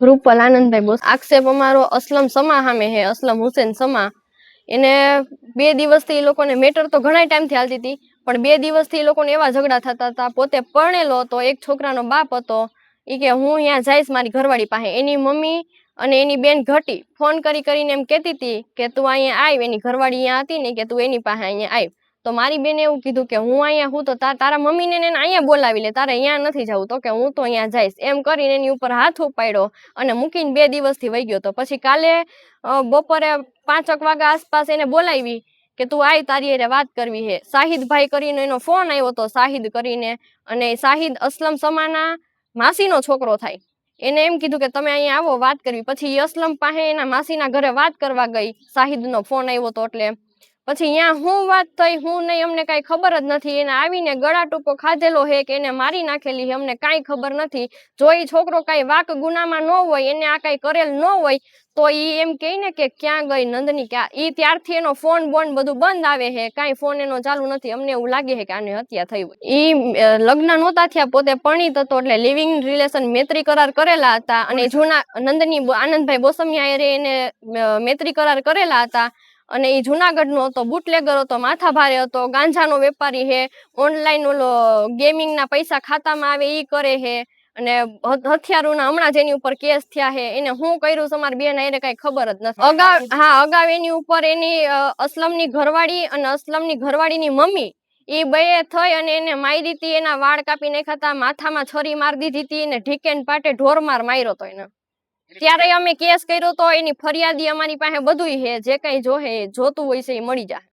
Rupal Anandbhai boss આક્ષેપ અમારો અસલમ સમા સામે હે, અસલમ હુસેન સમા. એને 2 દિવસથી એ લોકોને મેટર તો ઘણા ટાઈમથી હાલતી હતી, પણ 2 દિવસથી એ લોકોને એવા ઝઘડા થતા હતા. પોતે પરણેલો હતો, એક છોકરાનો બાપ હતો. એ કે હું અહીંયા જઈશ મારી ઘરવાળી પાસે. એની મમ્મી અને એની બેન ઘટી ફોન કરીને એમ કહેતી હતી કે તું અહીંયા આવ. એની ઘરવાળી અહીંયા હતી ને કે તું એની પાસે અહીંયા આવ. તો મારી બેને એવું કીધું કે હું અહીંયા હું તો તારા મમ્મીને અહીંયા બોલાવી લે, તારે અહીંયા નથી જવું. તો કે હું તો અહીંયા જઈશ એમ કરીને એની ઉપર હાથ ઉપાડ્યો અને મૂકીને 2 દિવસથી વહી ગયો. તો પછી કાલે બપોરે 5 વાગ્યા આસપાસ એને બોલાવી કે તું આય, તારી હારે વાત કરવી છે. શાહિદભાઈ કરીને એનો ફોન આવ્યો હતો, શાહિદ કરીને. અને શાહિદ અસલમ સમાના માસીનો છોકરો થાય. એને એમ કીધું કે તમે અહીંયા આવો વાત કરવી. પછી અસલમ પાસે એના માસીના ઘરે વાત કરવા ગઈ, શાહિદનો ફોન આવ્યો હતો એટલે. પછી અહીંયા હું વાત થઈ હું નહીં અમને કાંઈ ખબર જ નથી. એને આવીને ગળા ટૂંકો ખાધેલો હે કે એને મારી નાખેલી છે અમને કાંઈ ખબર નથી. જો એ છોકરો કાંઈ વાક ગુનામાં ન હોય, એને આ કાંઈ કરેલ ન હોય તો એ એમ કહે ને કે ક્યાં ગઈ નંદની, ક્યાં. એ ત્યારથી એનો ફોન બોન બધું બંધ આવે છે, કાંઈ ફોન એનો ચાલુ નથી. અમને એવું લાગે છે કે આને હત્યા થઈ હોય. એ લગ્ન નહોતા થયા, પોતે પરણિત હતો એટલે લિવિંગ રિલેશન મૈત્રી કરાર કરેલા હતા. અને જૂના નંદની આનંદભાઈ બોસમિયા એને મૈત્રી કરાર કરેલા હતા. અને એ જુનાગઢનો હતો, બુટલેગર હતો, માથા ભારે હતો, ગાંજાનો વેપારી છે, ઓનલાઈન ઓલો ગેમિંગના પૈસા ખાતામાં આવે એ કરે છે. અને હથિયારોના હમણાં જ એની ઉપર કેસ થયા છે. એને હું કર્યું છે મારી બેન એને કઈ ખબર જ નથી. અગાઉ એની ઉપર એની અસલમની ઘરવાળી અને અસલમની ઘરવાળીની મમ્મી એ બે થઈ અને એને મારી હતી. એના વાળ કાપી નાખ્યા હતા, માથામાં છરી મારી દીધી હતી, એને ઢીકેન પાટે ઢોરમાર માર્યો હતો એને. ત્યારે અમે કેસ કર્યો તો એની ફરિયાદી અમારી પાસે બધું છે, જે કઈ જોતું હોય છે એ મળી જાય.